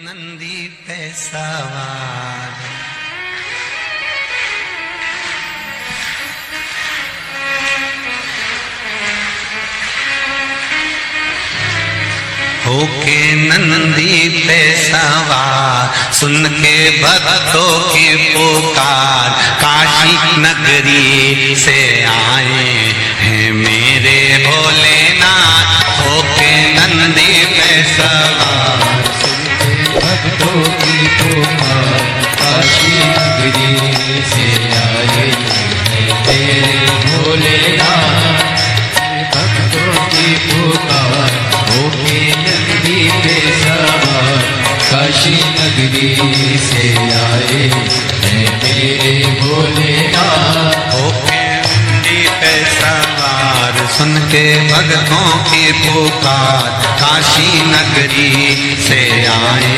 नंदी पे सवार होके नंदी पे सवार सुन के भक्तों की पुकार काशी नगरी से आए हैं मेरे भोलेनाथ। होके नंदी पे सवार भक्तों की पुकार काशी नगरी से आए तेरे भोलेनाथ। भक्तों की पुकार होके नंदी पे सवार काशी नगरी से आए मेरे भोलेनाथ। होके नंदी पे सवार सुन के भक्तों की पुकार काशी नगरी से आए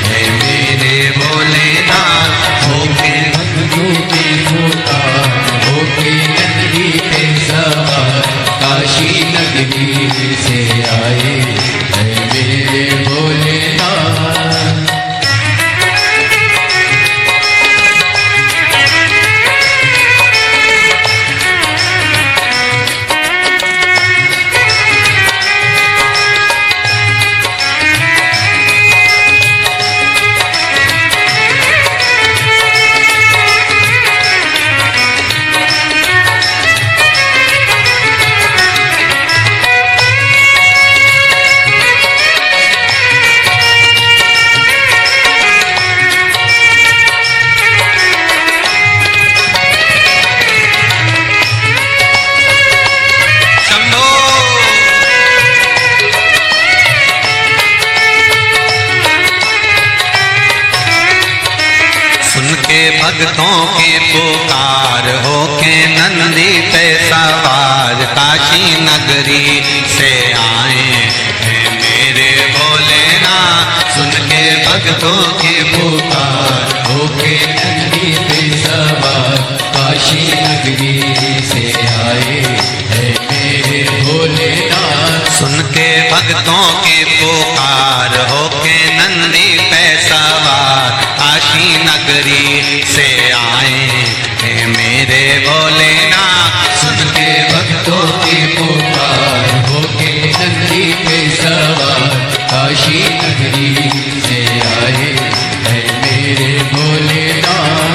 हैं मेरे भोलेनाथ। होके भक्तों की पुकार होके नंदी पे सवार काशी नगरी से आए मेरे भोलेनाथ। भक्तों की पुकार होके नंदी पे सवार काशी नगरी से आए हैं मेरे भोलेनाथ। सुन के भक्तों की पुकार होके नंदी पे सवार काशी नगरी से आए हैं मेरे भोलेनाथ। सुन के भक्तों की पुकार होके नंदी पे सवार काशी नगरी से आए हैं मेरे भोलेनाथ। सुन के भक्तों की पुकार होके नंदी पे सवार काशी नगरी से आए हैं मेरे भोलेनाथ।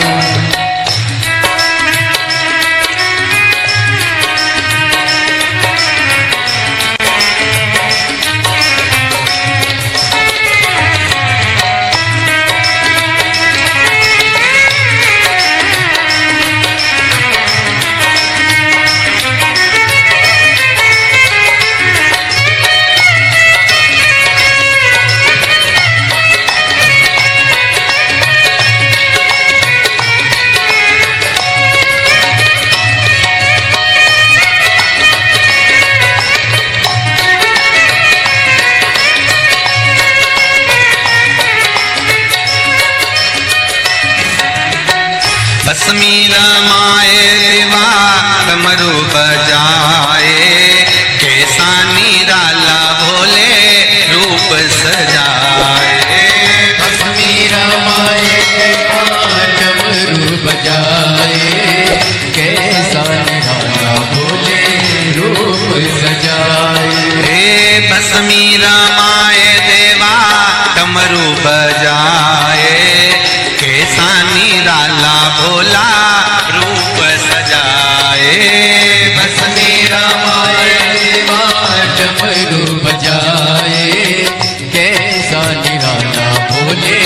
भस्मी रमाए दिवा डमरू बजाए कैसा निराला भोले रूप सजाए। भस्मी रमाए डमरू बजाए कैसा निराला भोले रूप सजाए। भस्मी रमाए देवा डमरू बजाए कैसा निराला भोला रूप सजाए। भस्मी रमाए देवा डमरू बजाए कैसा निराला भोले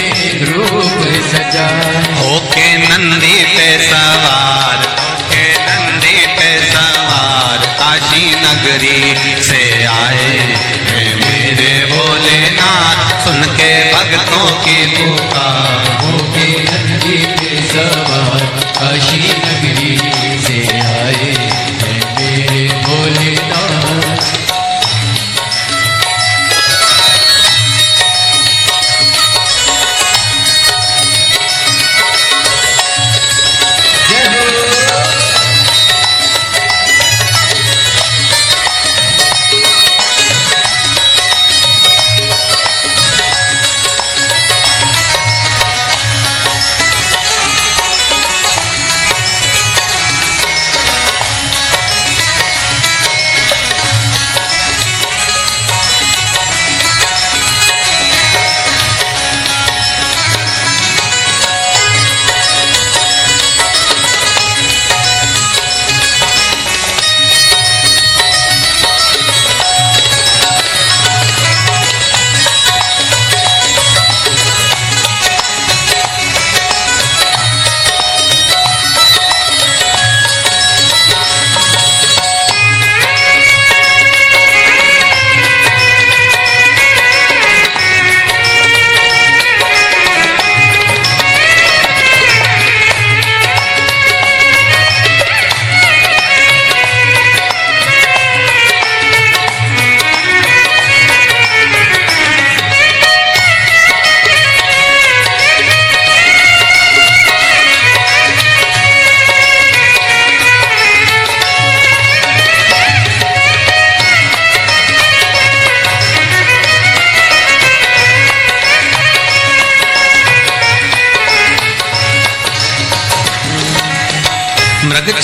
रूप सजाए। होके नंदी पे सवार होके नंदी पे सवार काशी नगरी से आए हैं मेरे भोलेनाथ। सुन के भक्तों की पुकार होके नंदी पे सवार काशी नगरी से आए हैं मेरे भोलेनाथ।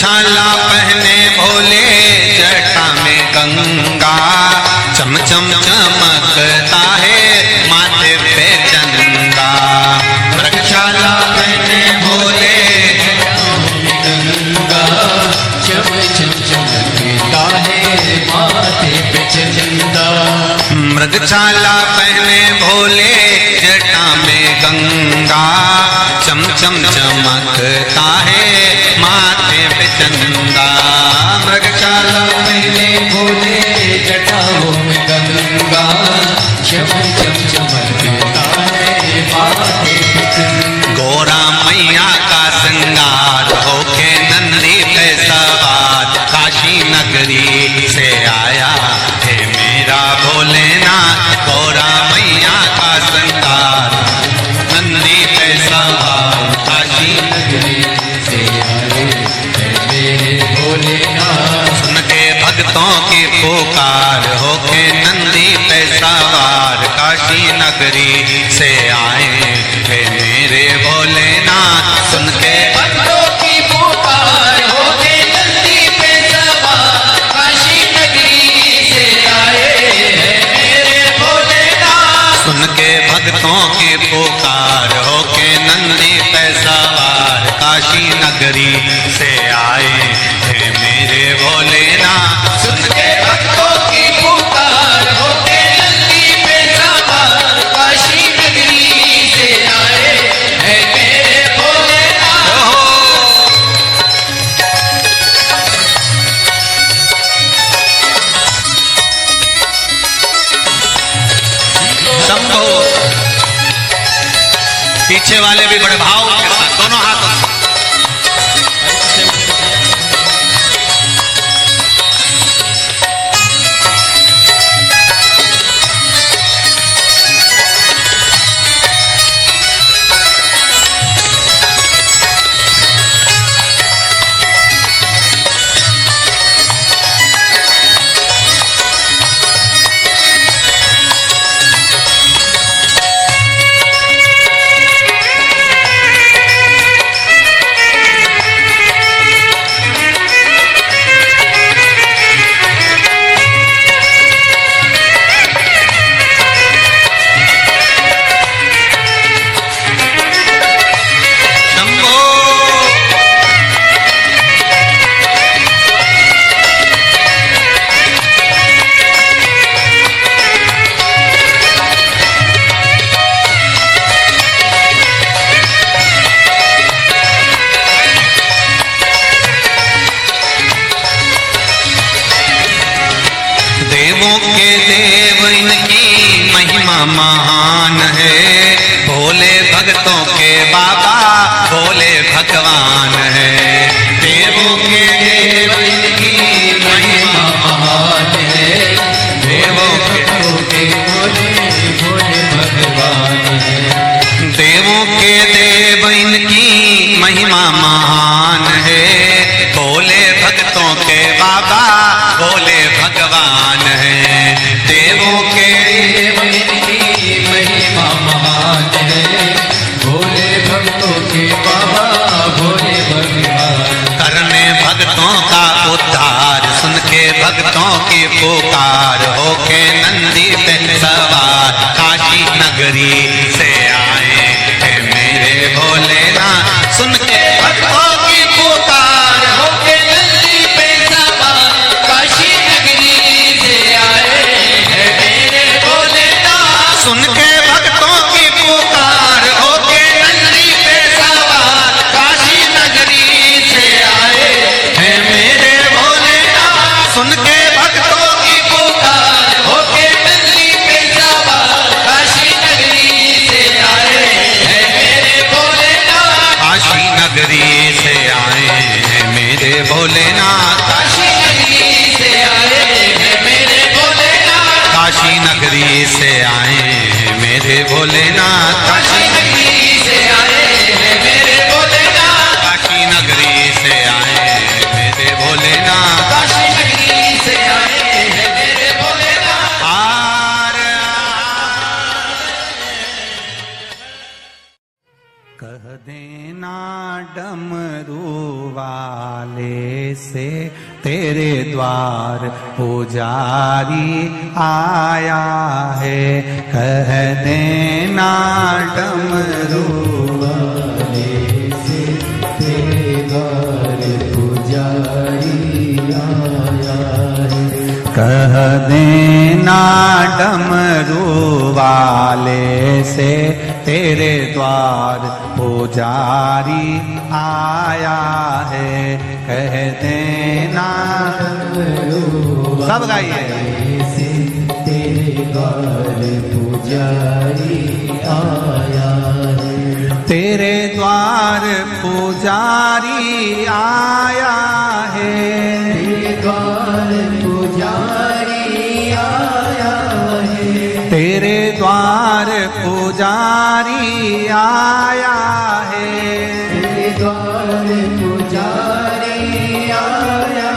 मृगछाला पहने भोले जटा में गंगा, चम चम चमकता है माथे पे चंदा। मृगछाला पहने भोले गंगा, चम चम चमकता है माथे पे चंदा। मृगछाला पहने भोले जटा में गंगा, चम चम चमकता है माथे पे चंदा। मृगछाला पहने भोले जटाओं में गंगा, चम चम चमकता है माथे पे चंदा। गोरा मैया का श्रृंगार होके नंदी पे सवार, काशी नगरी से आया है मेरा भोलेनाथ। गोरा मैया का श्रृंगार नंदी पे सवार, काशी नगरी से आए हैं मेरे भोलेनाथ। सुन के भक्तों की पुकार होके नंदी पे सवार, काशी नगरी से आए हैं मेरे भोलेनाथ। सुन के भक्तों की पुकार होके नंदी पे सवार, काशी नगरी से आए हैं मेरे भोलेनाथ। सुन के भक्तों की पुकार होके नंदी पे सवार, काशी नगरी से आए हैं मेरे भोलेनाथ। सुन के भक्तों की पुकार होके नंदी पे सवार, काशी नगरी से आए हैं मेरे भोलेनाथ। शंभो। पीछे वाले भी बड़े भाव के साथ दोनों हाथों से देवों के देव इनकी महिमा महान है, भोले भक्तों के बाबा भोले भगवान है। देवों के देव इनकी महिमा महान है, देवों के भोले भोले भगवान है। देवों के देव इनकी महिमा महान है, भोले भक्तों के बाबा भोले भगवान है। देवों के देव इनकी महिमा महान है, भोले भक्तों के बाबा भोले भगवान। करने भक्तों का उद्धार, सुन के भक्तों की पुकार होके नंदी पे सवार, काशी नगरी से आए हैं मेरे भोलेनाथ। सुन के भक्तों की पुकार होके नंदी पे सवार, काशी नगरी से आए हैं मेरे भोलेनाथ। सुन के भक्तों की पुकार होके नंदी पे सवार, काशी नगरी से आए हैं मेरे भोलेनाथ। सुन के भक्तों की पुकार होके नंदी पे सवार, काशी नगरी से आए हैं मेरे भोलेनाथ। काशी नगरी से आए हैं मेरे भोलेनाथ। काशी नगरी से आए हैं मेरे भोलेनाथ। काशी नगरी से आए हैं मेरे भोलेनाथ। काशी नगरी से आए हैं मेरे भोलेनाथ। काशी नगरी से आए हैं मेरे भोलेनाथ। काशी नगरी से आए हैं मेरे भोलेनाथ। आर कह देना डमरू वाले से तेरे द्वार पुजारी आया है। कह देना डमरू वाले से तेरे द्वार पुजारी आया है। कह देना डमरू वाले से तेरे द्वार पुजारी आया है। कह देना सब गाइए से तेरे द्वार पुजारी आया है। तेरे द्वार पुजारी आया है। तेरे द्वार पुजारी आया है। तेरे द्वार पुजारी आया है। तेरे द्वार पुजारी आया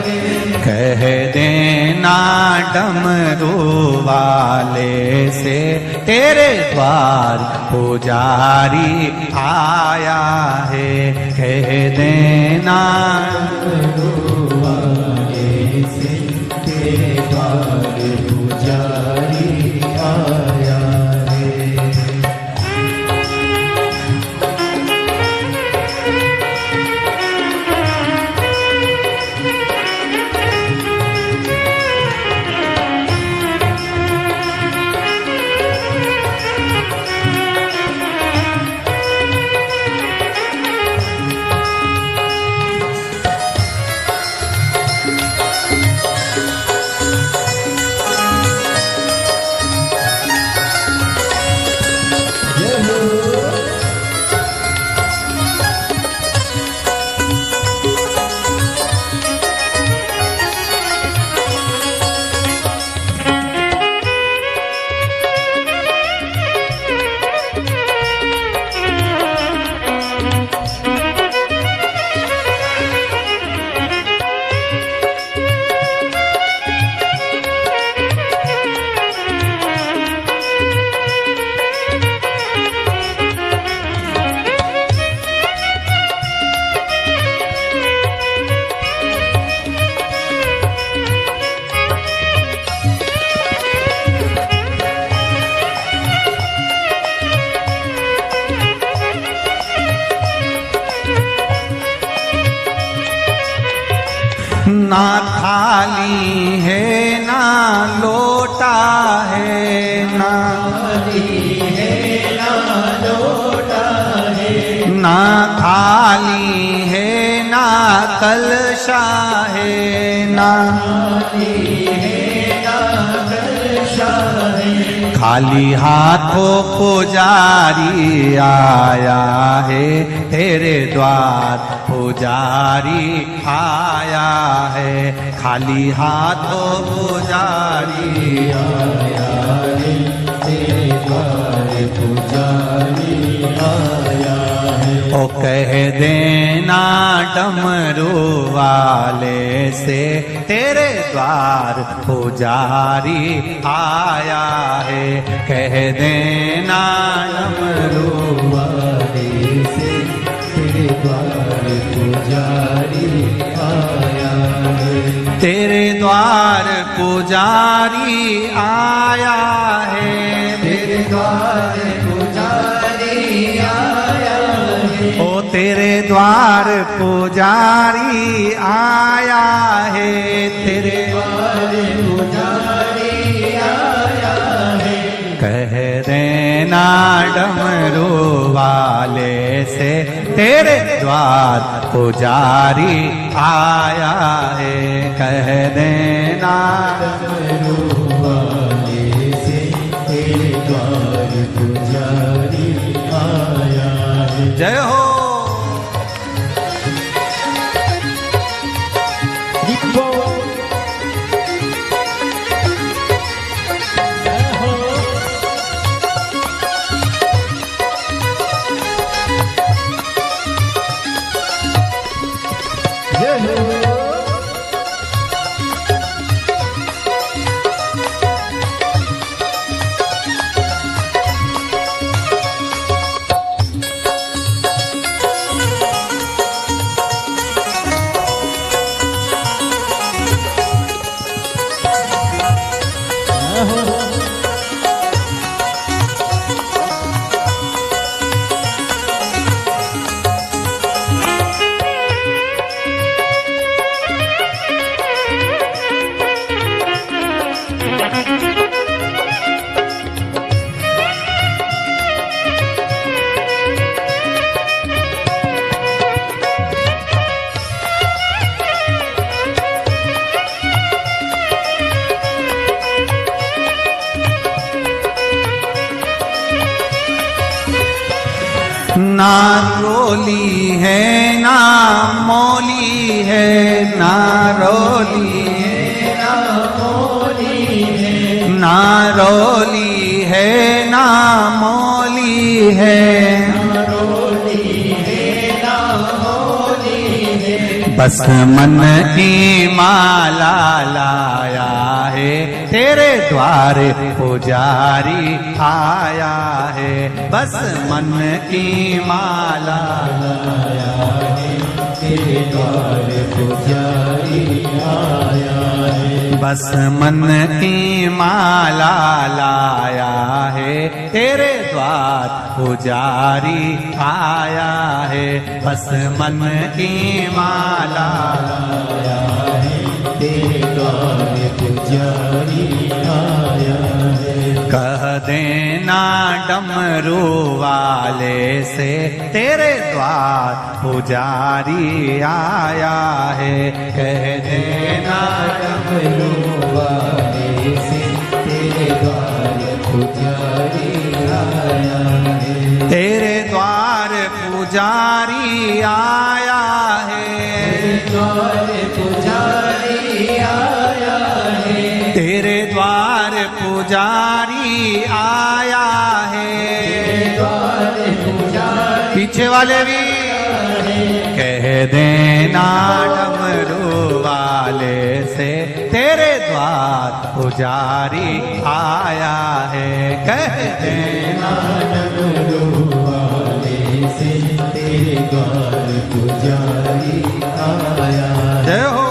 है। कह देना डमरू वाले से तेरे द्वार पुजारी आया है। कह देना डमरू वाले से तेरे द्वार पुजारी आया है। ना थाली है ना लोटा है। ना थाली है ना लोटा है। ना थाली है ना कलशा है। ना थाली है ना कलशा है। खाली हाथों पुजारी आया है। तेरे द्वार पुजारी आया है। खाली हाथों पुजारी आया है। तेरे द्वार पुजारी आया है। ओ कह देना डमरू वाले से तेरे द्वार पुजारी आया है। कह देना डमरू वाले से तेरे द्वार पुजारी आया है। तेरे द्वार पुजारी आया है। तेरे द्वार पुजारी आया है। ओ तेरे द्वार पुजारी आया है। तेरे द्वार पुजारी आया है। कह देना डमरू वाले से तेरे द्वार पुजारी आया है। कह देना डमरू वाले से तेरे द्वार पुजारी आया है। जय हो। ना रोली है ना मौली है, ना रोली है ना मौली है, ना रोली है ना मौली है, ना रोली है ना मौली है। बस मन की माला लाया है, तेरे द्वार पुजारी आया है। बस मन की माला लाया है, तेरे द्वार पुजारी आया है। बस मन की माला लाया है, तेरे द्वार पुजारी आया है। बस मन की माला लाया है, तेरे द्वार पुजारी आया है। कह देना डमरू वाले से, तेरे द्वार पुजारी आया है। कह देना डमरू वाले से, तेरे द्वार पुजारी आया है। तेरे द्वार पुजारी आया है, द्वार पुजारी आया है। तेरे द्वार पुजारी आया है, द्वार पुजारी। पीछे वाले भी कह देना डमरू वाले से, तेरे द्वार पुजारी आया है। कह देना डमरू वाले से, तेरे द्वार पुजारी आया। जय हो।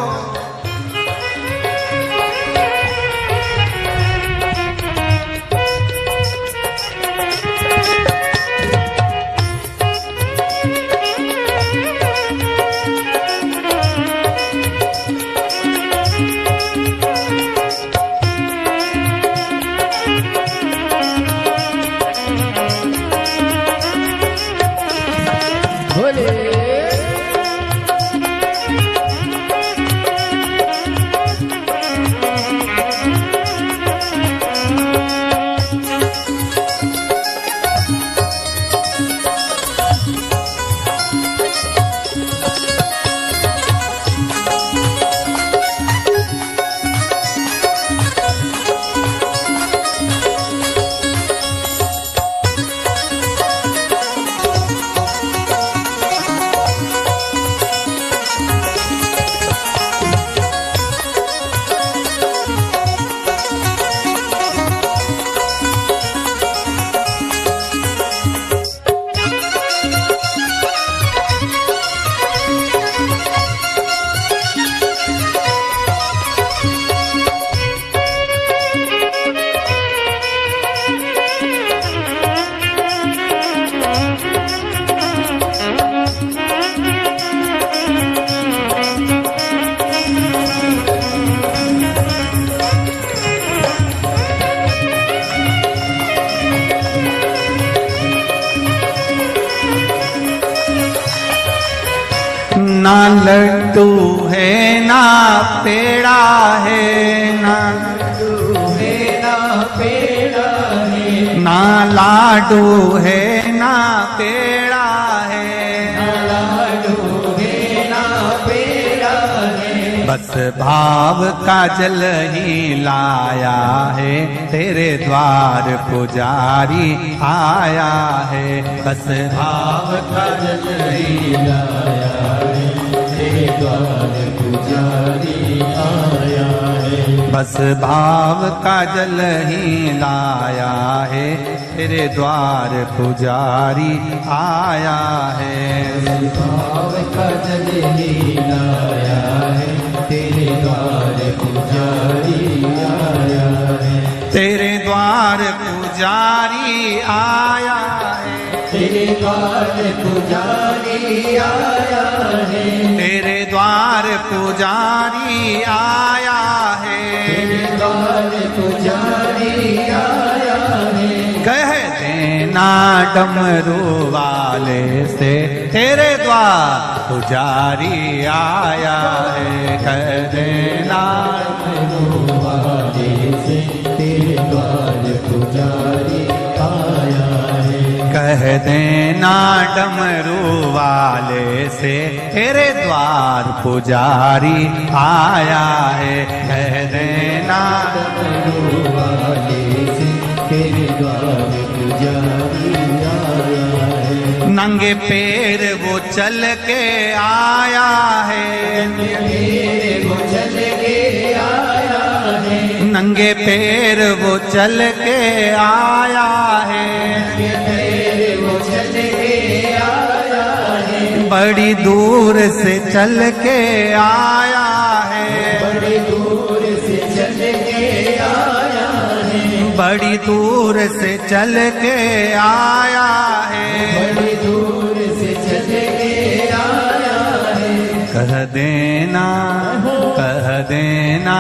ना लड्डू है ना पेड़ा है, ना लड्डू है ना पेड़ा है, ना लाडू है ना पेड़ा है, ना लाडू है ना पेड़ा है। बस भाव का जल ही लाया है, तेरे द्वार पुजारी आया है। बस भाव का जल ही लाया है, तेरे द्वार पुजारी आया है। बस भाव का जल ही लाया है, तेरे द्वार पुजारी आया है। भाव का जल ही लाया है, तेरे द्वार पुजारी आया है। तेरे द्वार पुजारी आया है, तेरे द्वार पुजारी आया है। तेरे द्वार पुजारी आया है, तेरे द्वार पुजारी आया है। कह देना डमरू वाले से, तेरे द्वार पुजारी आया है। कह देना डमरू वाले से, तेरे द्वार पुजारी आया है। कह कह देना डमरू वाले से तेरे द्वार पुजारी आया है। कह देना डमरू वाले से तेरे द्वार पुजारी आया है। नंगे पैर वो चल के आया है। वो चल के आया है। नंगे पैर वो चल के आया है। वो चल के आया है। बड़ी दूर से चल के आया है। बड़ी दूर से चल के आया है। बड़ी दूर से चल के आया है। बड़ी दूर से चल के आया है। कह देना, कह देना,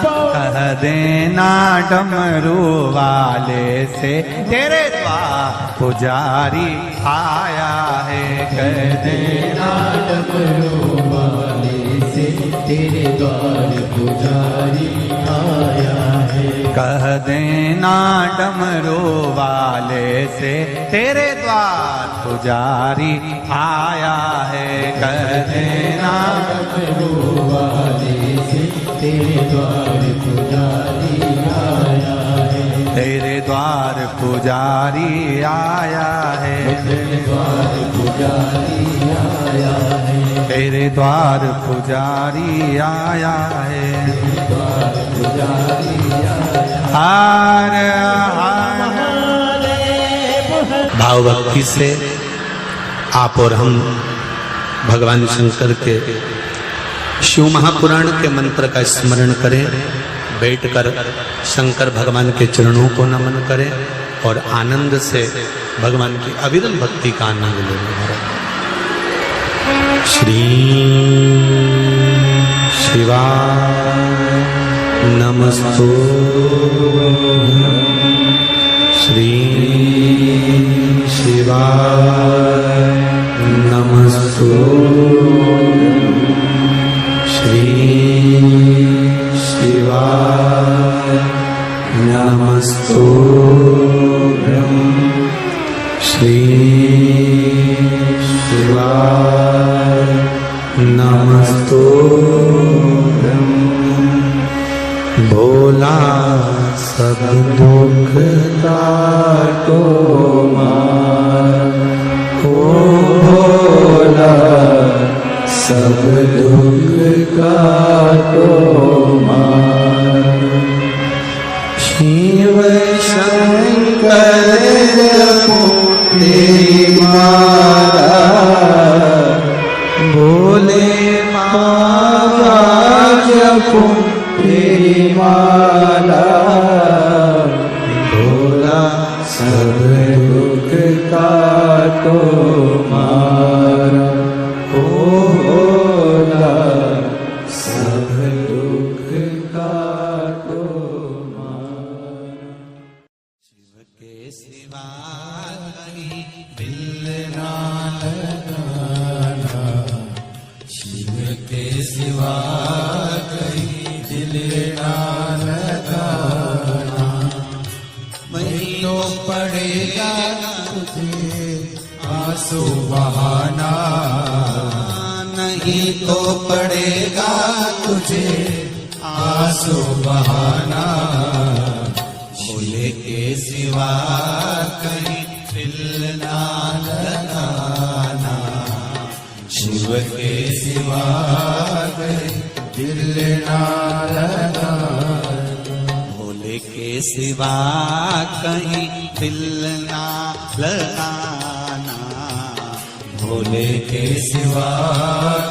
कह देना डमरू वाले से तेरे द्वार पुजारी आया है। कह देना डमरू वाले से तेरे द्वार पुजारी आया है। कह देना डमरू वाले से तेरे द्वार पुजारी आया है। कह देना डमरू वाले से तेरे द्वार पुजारी आया है। तेरे द्वार पुजारी आया है। तेरे द्वार पुजारी आया है। तेरे द्वार पुजारी आया है। द्वार पुजारी आया हार हार। भाव भक्ति से आप और हम भगवान शंकर के शिव महापुराण के मंत्र का स्मरण करें। बैठकर शंकर भगवान के चरणों को नमन करें और आनंद से भगवान की अविरल भक्ति का आनंद लें। श्री शिवाय नमस्तुभ्यं। श्री शिवाय नमस्तुभ्यं। श्री शिवाय नमस्तुभ्यं। श्री शिवाय नमस्तुभ्यं। भोला सब दुख काटो मार। ओ भोला सब दुख काटो मार। शिव शंकर तेरी माला। भोले बाबा जपो तेरी माला। भोला सब दुख काटो मारा। ओ भोला सब दुख काटो मारा। शिव के सिवा कहीं दिल ना लगाना। शिव के सिवा कहीं दिल ना लगाना। महीनों पड़ेगा तुझे आंसू बहाना। नहीं तो पड़ेगा तुझे आंसू बहाना। भोले के सिवा कहीं दिल ना लगाना। शिव के सिवा कहीं दिल ना लगाना। भोले के सिवा कहीं दिल ना लगाना। भोले के सिवा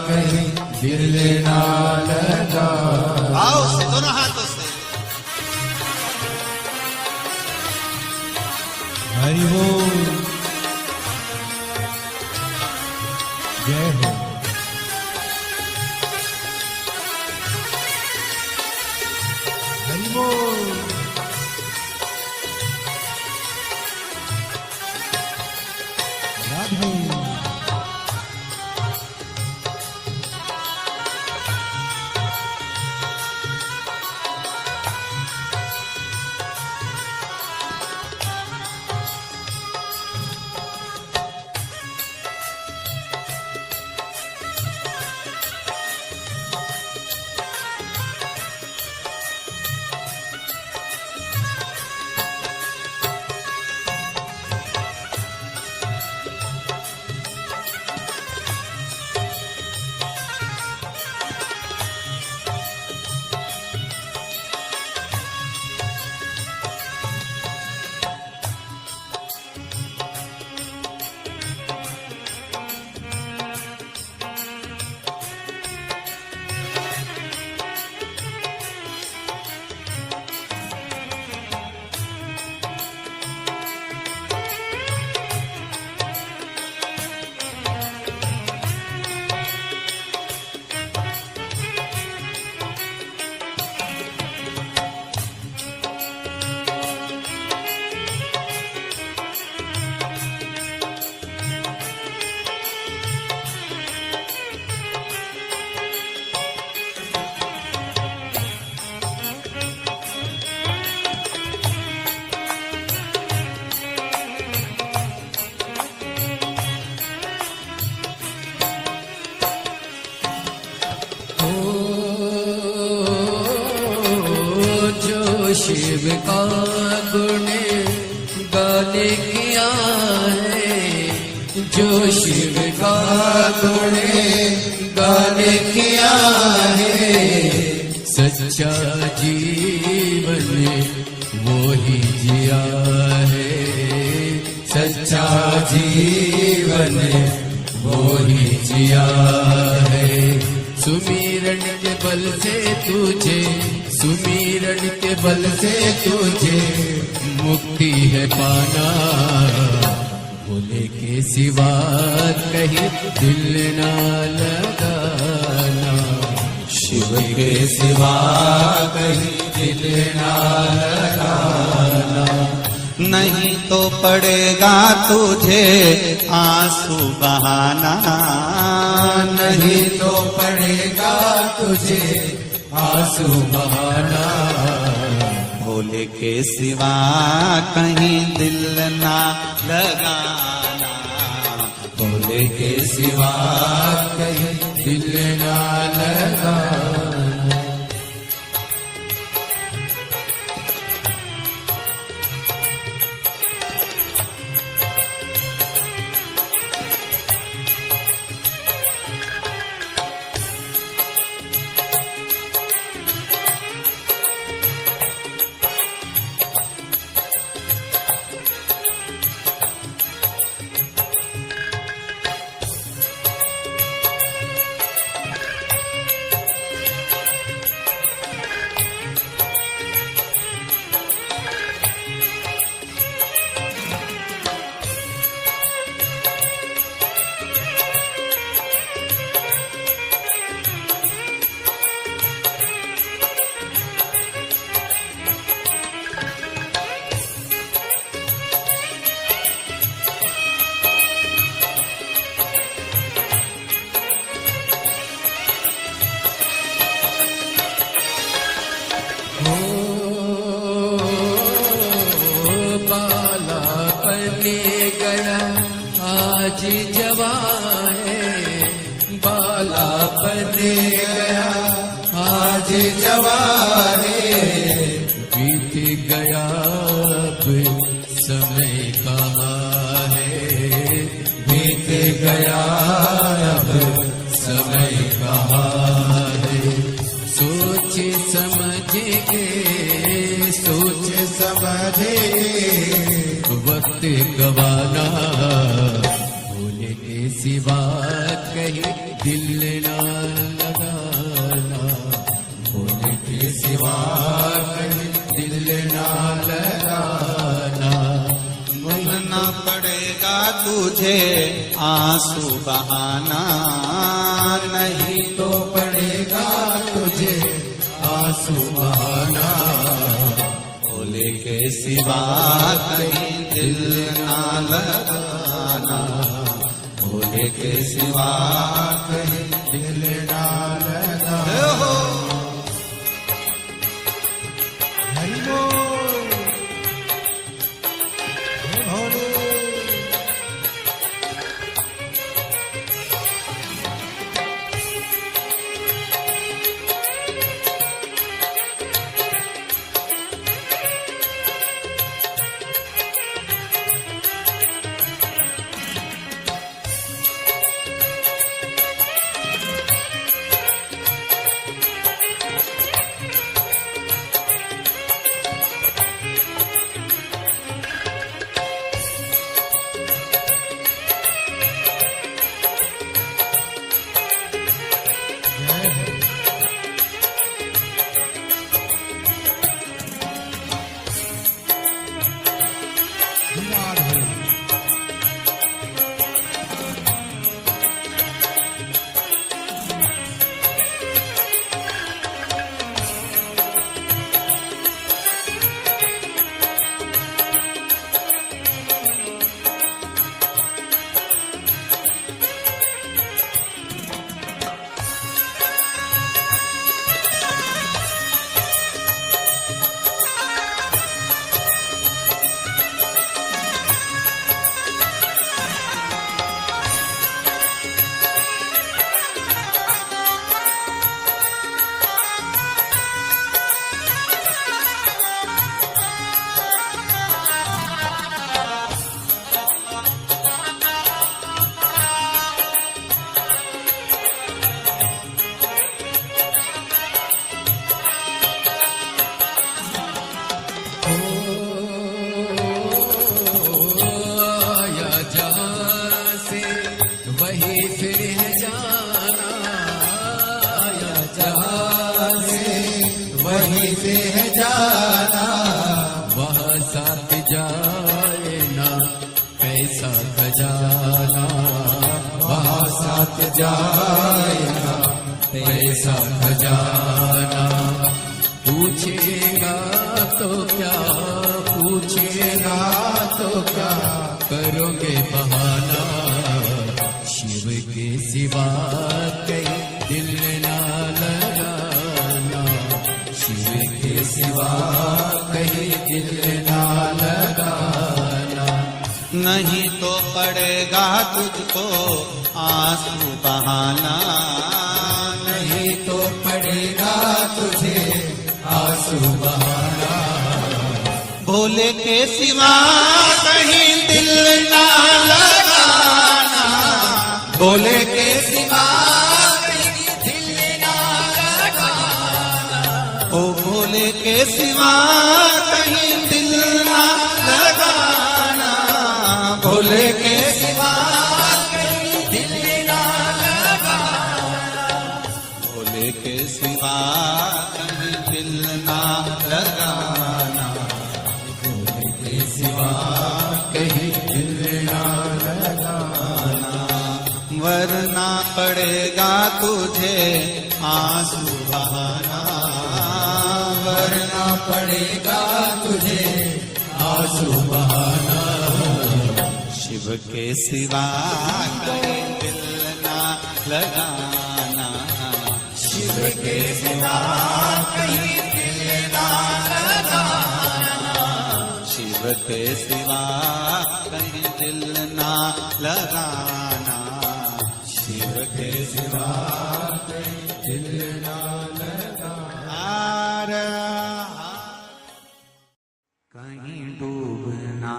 कहीं दिल ना लगाना। आओ से दोनों हाथों से। हरि बोल। जय हो। हरि बोल। राधे। शिव का गुण गाने किया है, जो शिव का गुण गाने किया है, सच्चा जीवन वो ही जिया है, सच्चा जीवन वो ही जिया है। सुमिरन के बल से तुझे, सुमिरन के बल से तुझे मुक्ति है पाना, भोले के सिवा कहीं दिल ना लगाना, शिव के सिवा कहीं दिल ना लगाना। नहीं तो पड़ेगा तुझे आंसू बहाना, नहीं तो पड़ेगा तुझे आंसू बहाना, भोले के सिवा कहीं दिल ना लगाना, भोले के सिवा कहीं दिल ना लगाना। आज जवान है, बाला बने गया आज जवान है, बीत गया अब समय कहाँ है, बीत गया अब समय कहाँ है। सोच समझ के, सोच समझ वक्त गवाना, भोले के सिवा कहीं दिल ना लगाना, भोले के सिवा कहीं दिल ना लगाना। भूलना पड़ेगा तुझे आंसू बहाना, नहीं तो पड़ेगा तुझे आंसू बहाना, भोले के सिवा कहीं दिल ना लगाना, भोले के सिवा कहीं दिल ना लगाना। जाना, वहाँ साथ जाएगा पैसा खजाना। पूछेगा तो क्या, पूछेगा तो क्या, करोगे बहाना। शिव के सिवा कहीं दिल ना लगाना, शिव के सिवा कहीं दिल ना लगाना। नहीं तो पड़ेगा तुझको आंसू बहाना, नहीं तो पड़ेगा तुझे आंसू बहाना। भोले के सिवा कहीं दिल ना लगाना, भोले के सिवा कहीं दिल ना लगाना। ओ भोले के सिवा कहीं दिल ना लगाना, भोले के सिवा कहीं दिल ना लगाना। भोले के सिवा कहीं दिल ना लगाना, भोले के सिवा कहीं दिल ना लगाना। वरना पड़ेगा तुझे आंसू बहाना, वरना पड़ेगा तुझे आंसू बहाना। शिव के सिवा कहीं दिल ना लगाना, शिव के सिवा कहीं दिल ना लगाना। शिव के सिवा कहीं दिल ना लगाना, शिव के सिवा कहीं दिल ना लगाना। कहीं डूब ना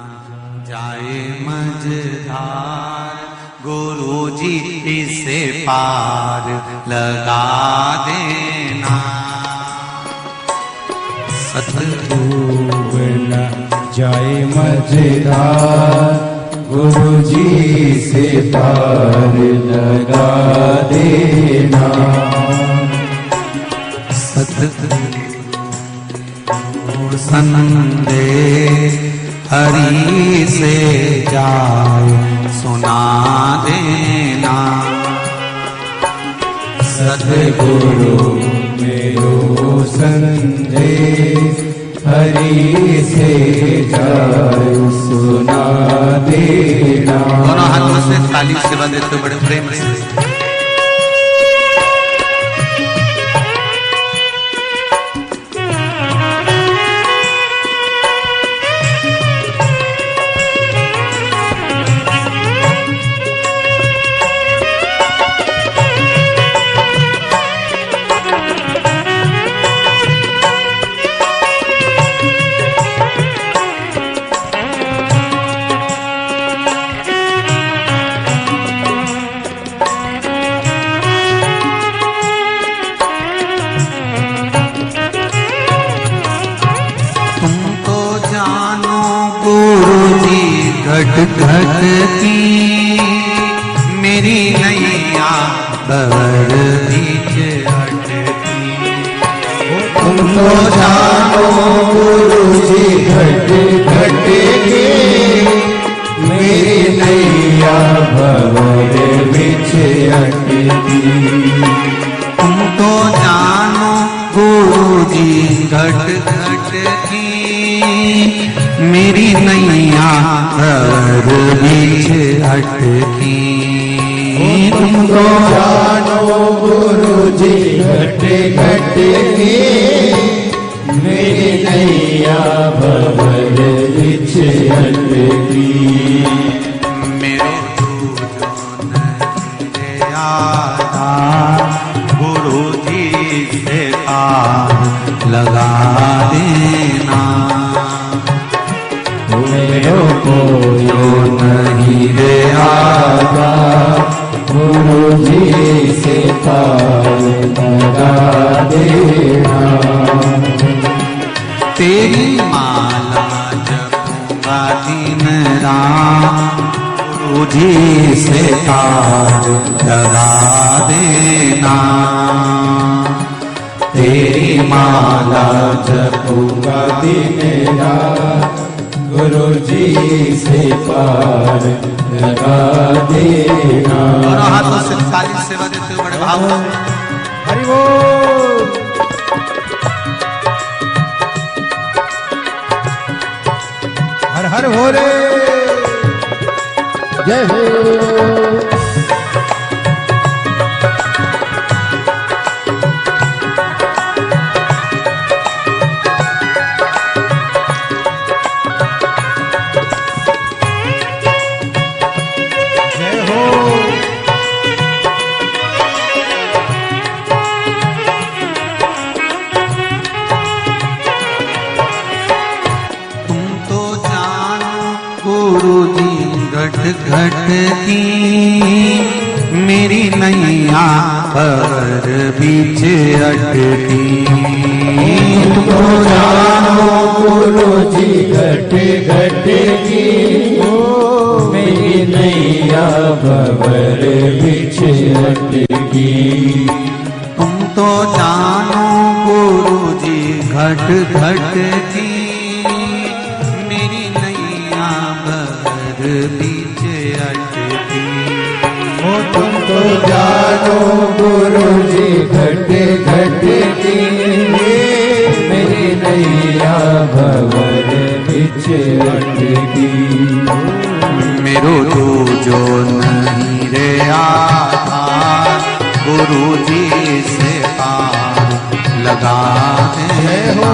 जाए मझधार, गुरु जी इसे पार लगा देना। डूब न जाए मझधार, गुरु जी से पार लगा देना। संदेश हरि से जाए सुना देना। सतगुरु मेरो संदेश हरि से जाए सुना देना। दोनों हाथों से ताली सेवा देते बड़े प्रेम से। घट घट की मेरी नैया भवर बीच अटकी। तुम तो जानो गुरु जी घट घट की मेरी नैया भवर बीच अटकी। तुम तो जानो गुरु जी घट घट की मेरी नैया भवर बीच अटकी। तुम तो जानो गुरु जी घट घट की मेरी नैया भवर बीच अटकी। मेरे तुझो नहीं आता गुरु जी से पार लगा देना। मेरे को जो नहीं दे आता गुरु जी से पार लगा देना। तेरी माला जपूंगा दिन रात गुरु जी से पार लगा देना। तेरी माला जपूंगा दिन रात गुरु जी से पार लगा देना। दोनों हाथों से ताली सेवा देते हुए बड़े भाव हरि बोल। हर हर भोले जय हो। घट की मेरी नैया पर बीच अटकी। तो जानो गुरु जी घट घट की मेरी नैया भंवर बीच अटकी। तुम तो जानो गुरु जी घट घट की मेरी नैया भंवर बीच अटकी। ओ तुम तो जानो गुरु जी घट घट की मेरी नैया भंवर बीच अटकी। मेरो जो नहीं रे आधार गुरु जी से पार लगा दे हो।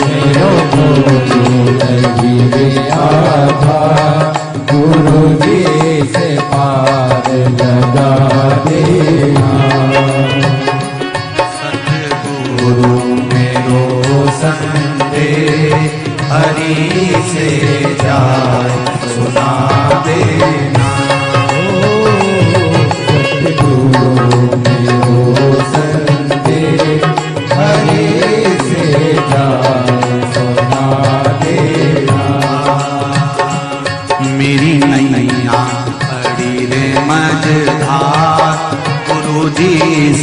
मेरो जो नहीं रे आधार गुरु जी से पार लगा देना। सतगुरु मेरो संदेश हरि से जाए सुना देना। सतगुरु मेरो संदेश हरि से जाए सुना देना। मेरी नैया पड़ी रे मझधार गुरु जी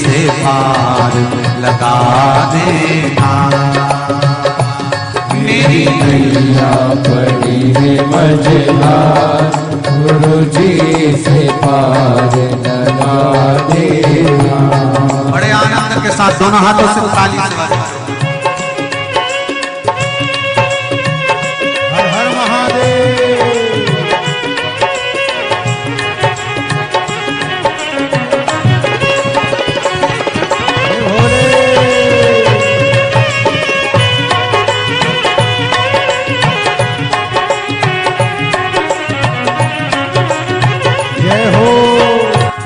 से पार लगा देना। मेरी नैया पड़ी है मझधार गुरु जी से पार लगा देना। बड़े आनंद के साथ दोनों हाथों से ताली से बजाओ। हर हर महादेव।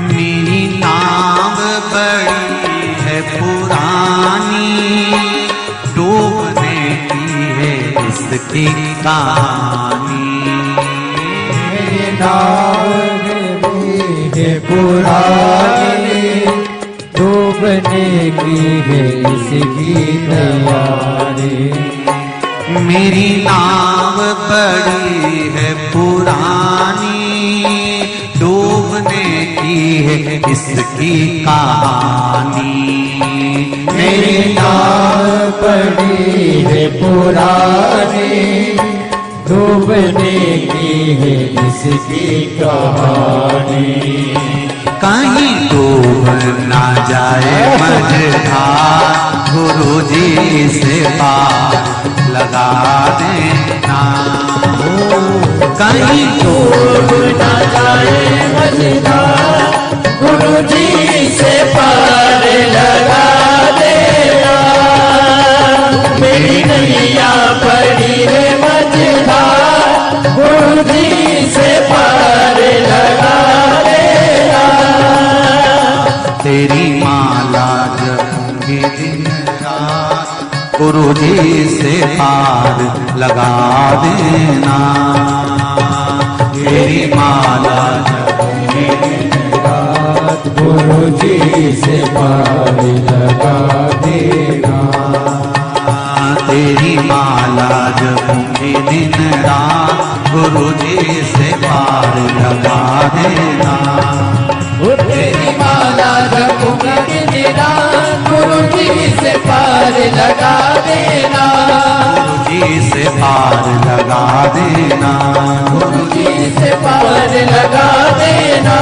मेरी नाम बड़ी है पुरानी डूबने की है इसकी कहानी। मेरी नाम है पुरानी डूबने की है इसकी तैयारी। मेरी नाम बड़ी है पुरानी डूबने की है इसकी कहानी। मेरी नाव बड़ी है पुरानी डूबने की है इसकी कहानी। कहीं डूब ना जाए मझधार गुरु जी से पार लगा देना। कहीं डूब ना जाए मझधार गुरु जी से पार लगा देना। मेरी नैया पड़ी है मझधार गुरु जी से पार लगा देना। तेरी माला जपूंगी दिन रात गुरु जी से पार लगा देना। तेरी माला जपूंगी दिन रात गुरु जी से पार लगा देना। तेरी माला जपूंगी दिन रात गुरु जी से पार लगा देना। तेरी माला जपूंगी दिन रात गुरु जी से पार लगा देना। गुरु जी से पार लगा देना, गुरु जी से पार लगा देना,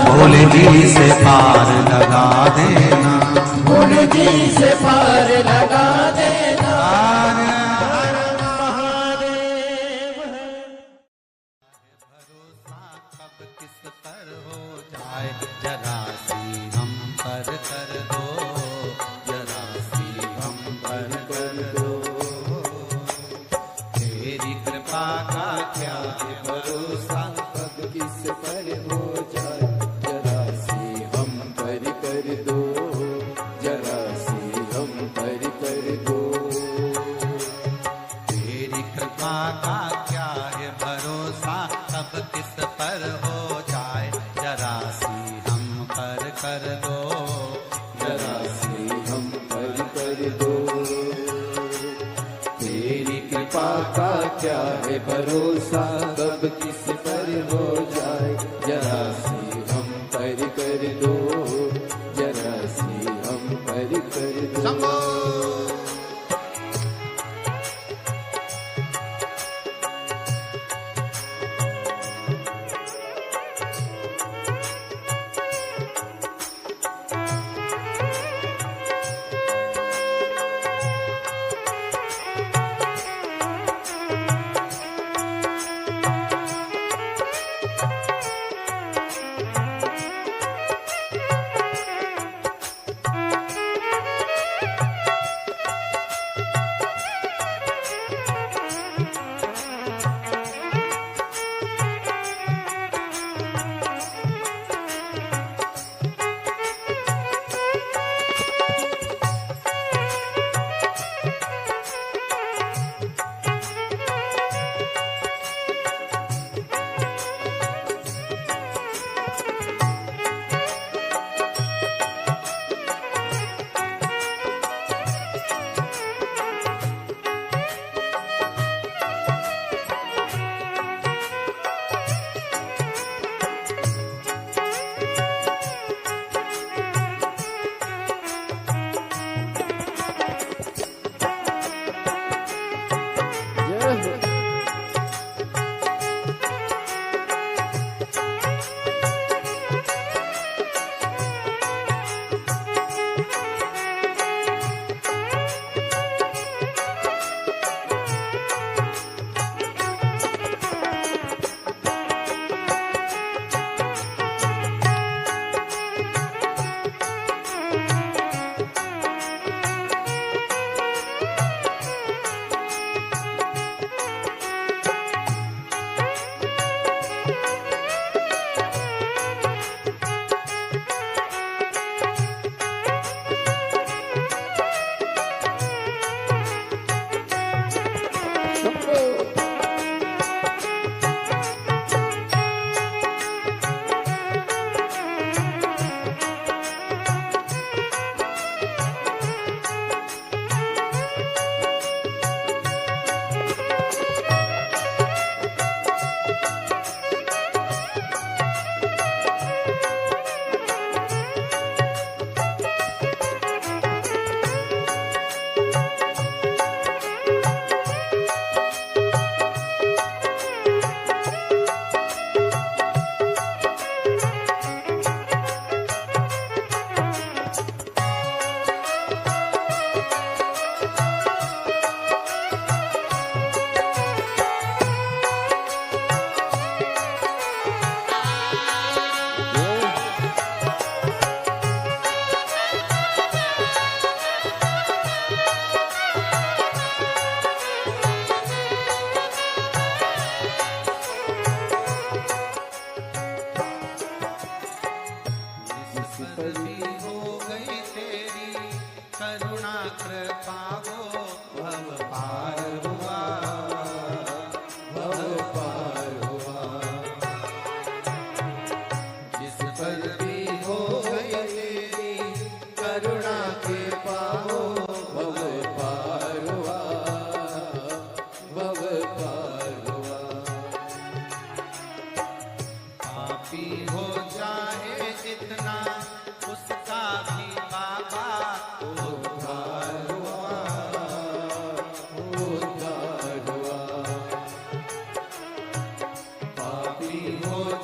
भोले जी से पार लगा देना, गुरु जी से पार लगा देना। भरोसा कब किस पर हो जाए, जरा सी हम पर कर दो, जरा सी हम पर कर दो। तेरी कृपा का क्या है भरोसा, कब किस पर हो जाए, जरा सी हम पर कर दो, जरा सी हम पर कर दो। तेरी कृपा का क्या है भरोसा, कब किस पर हो जाए, जरा सी हम पर कर दो, जरा सी हम पर कर दो। तेरी कृपा का क्या है भरोसा, कब किस पर हो जाए, जरा सी हम पर कर दो, जरा सी हम पर कर दो।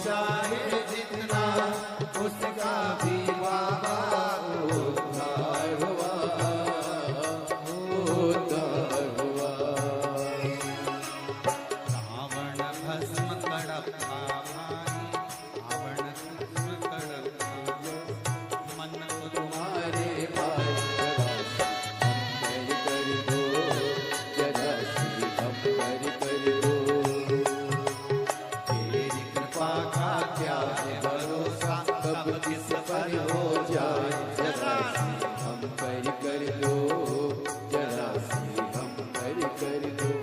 चाहे जितना उसका भी बाबा उद्धार हुआ, उद्धार हुआ। रावण भस्म कड़प्पा भाई, रावण भस्म कड़प्पा, मन को तुम्हारे भाई जरा सी हम कर दो, तेरी कृपा का क्या है भरोसा, कब किस पर हो जाए जरा सी हम कर दो, जरा सी हम कर दो।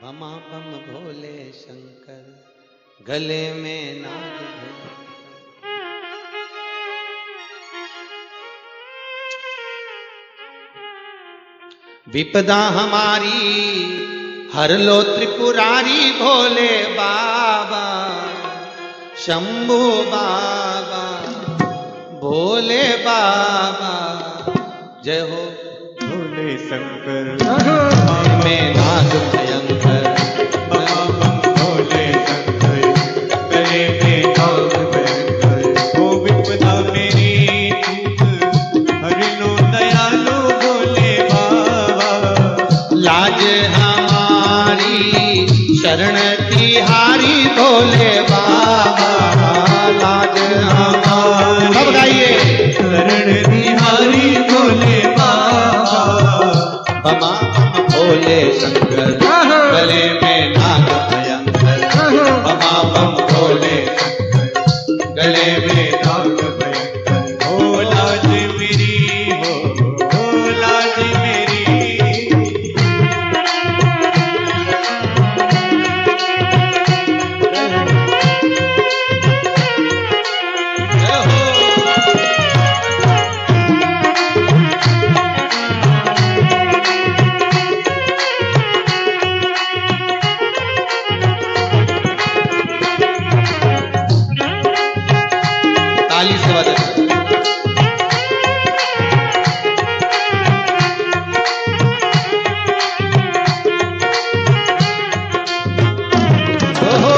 बमा बम भोले शंकर, गले में नाग भयंकर। विपदा हमारी हर लो त्रिपुरारी भोले बाबा, शंभू बाबा, भोले बाबा, जय हो भोले शंकर में नाग भयंकर। भोले शंकर गले में नाग भयंकर। ओ विपदा मेरी हर लो दयालु भोले बाबा, लाज हमारी शरण तिहारी भोले बाबा, लाज हमारी। सब गाइए। शरण तिहारी भोले बाबा, बमा बम भोले शंकर, गले में नाग भयंकर। बमा बम भोले शंकर, गले में नाग भयंकर। हो लाज मेरी हो लाज मेरी। ताली से बजा। ओहो।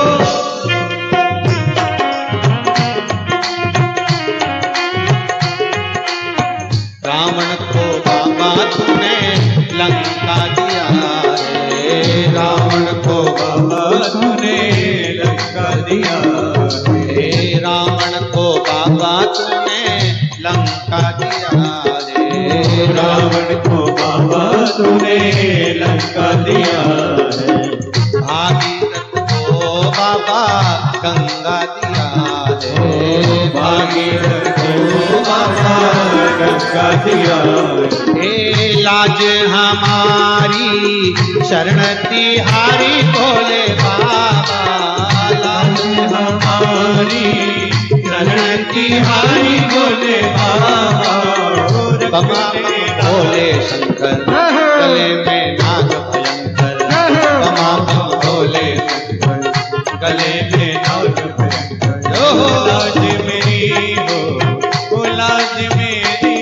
रावण को बाबा तूने लंका दिया रे, रावण को बाबा तूने लंका दिया रे, रावण को बाबा तूने लंका दिया रे, रावण को बाबा तूने लंका दिया है। भागीरथ को बाबा गंगा दिया रे, भागीरथ को बाबा गंगा दिया है। हे लाज हमारी शरण तिहारी भोले बाबा, लाज हमारी शरण तिहारी भोले बाबा। बमा बम भोले शंकर, गले में नाग भयंकर। बमा बम भोले शंकर, गले में नाग भयंकर। हो लाज मेरी हो लाज मेरी।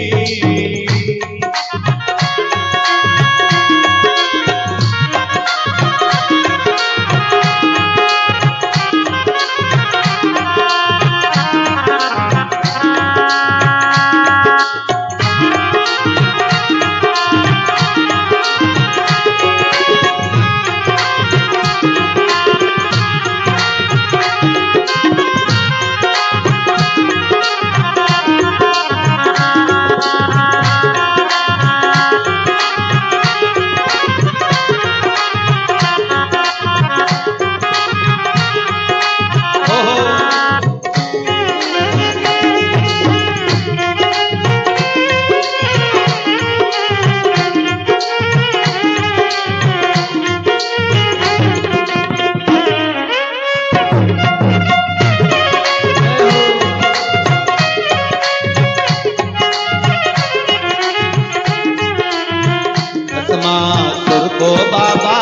भस्मासुर को बाबा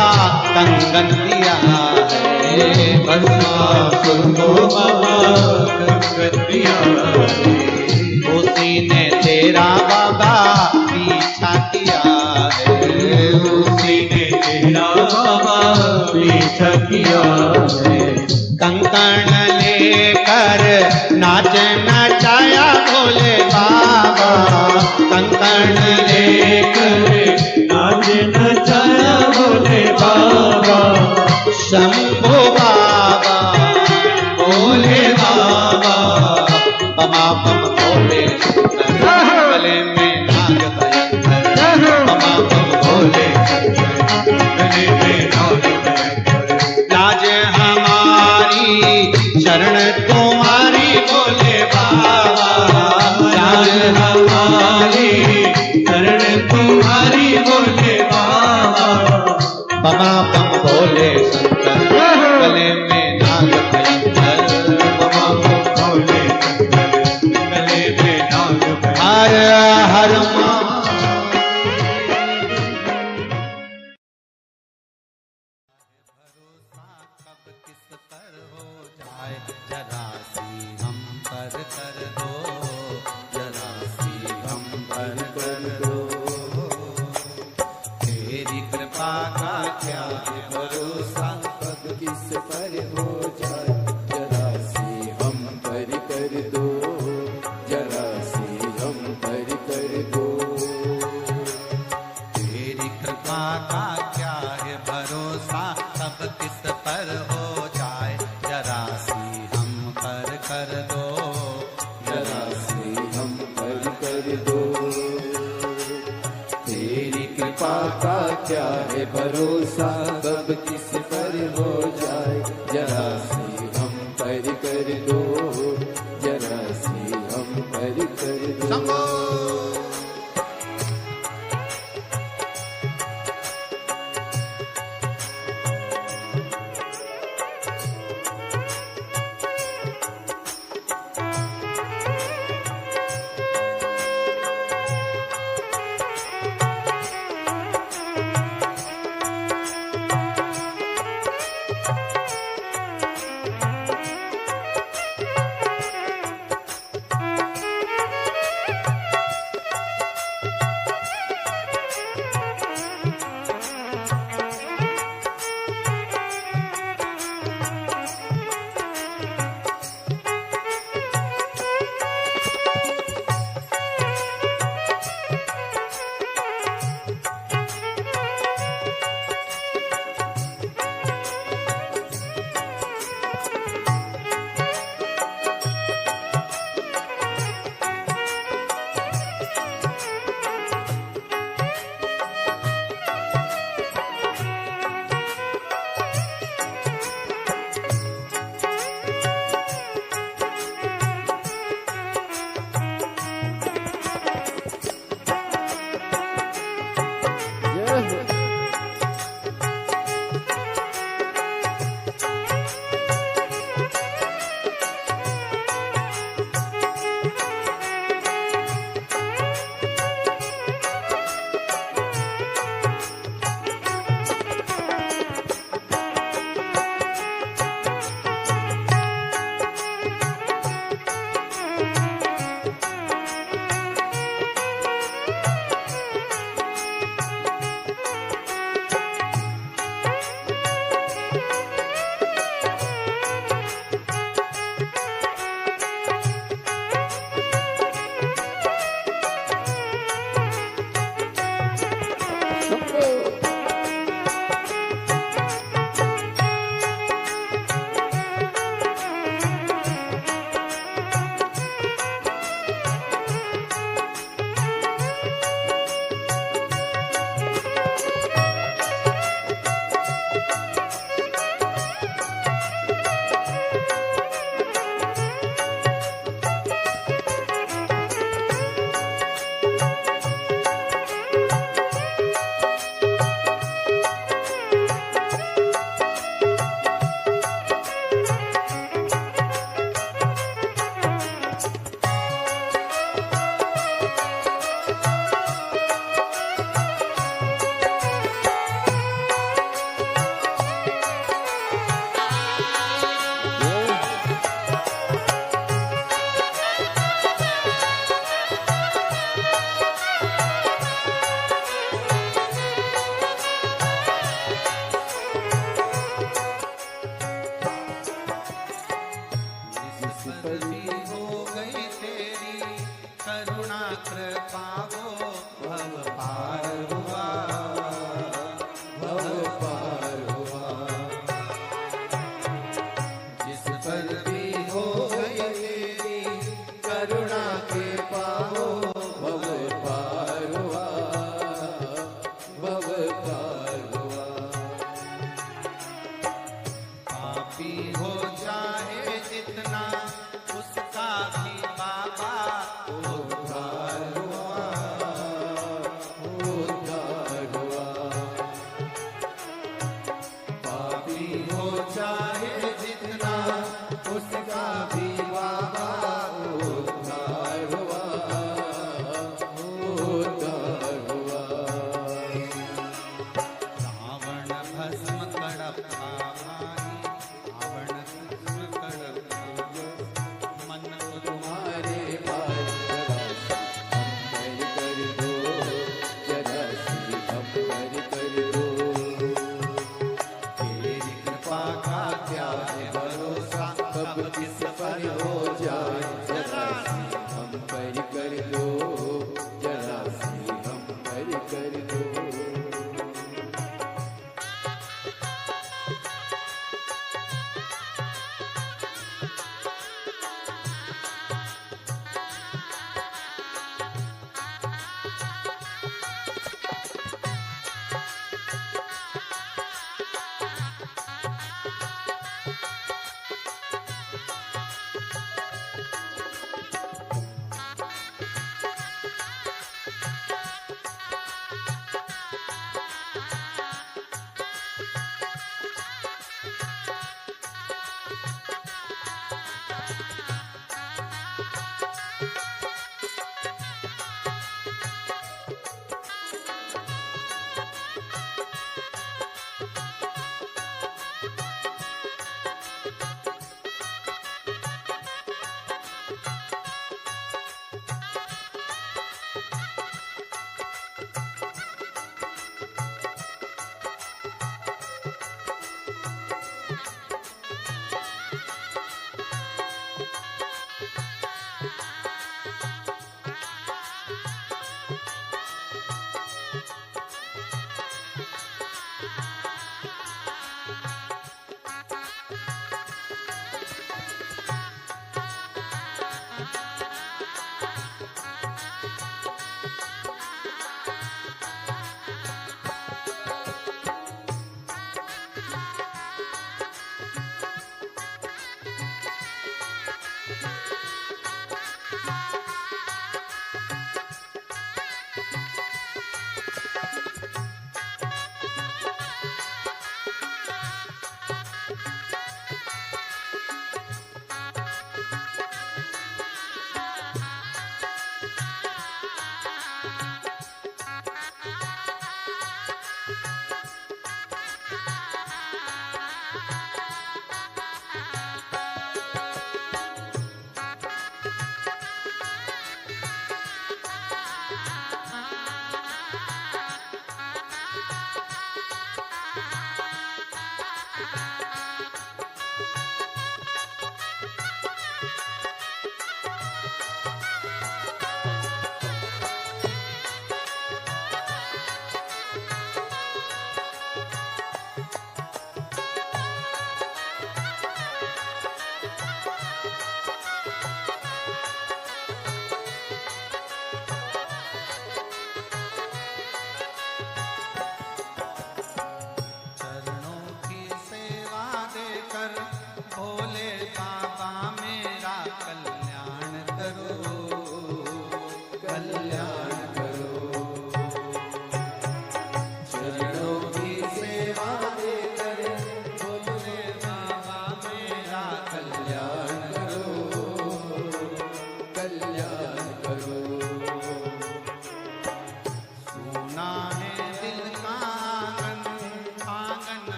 कंगन दिया है, भस्मासुर को बाबा कंगन दिया है। उसी ने तेरा बाबा पीछा किया है, उसी ने तेरा बाबा पीछा किया है। कंकण लेकर नाच नचाया भोले बाबा, कंकण लेकर नाच नचाया भोले बाबा। शंभो बाबा, भोले बाबा, बमा बम भोले शंकर, गले में नाग भयंकर। बमा बम भोले शंकर, गले में नाग भयंकर। लाज हमारी शरण तुम्हारी भोले बाबा, लाज हमारी शरण तुम्हारी भोले बाबा। बमा बम भोले का क्या है भरोसा, कब किस पर हो जाए, जरा सी हम पर कर दो, जरा सी हम पर कर दो। तेरी कृपा का क्या है भरोसा, कब किस पर हो जाए, जरा सी हम पर कर दो, जरा सी हम पर कर दो। तेरी कृपा का क्या है भरोसा, कब किस पर हो जाए, जरा सी हम पर कर दो, जरा सी हम पर कर दो।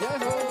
जय हो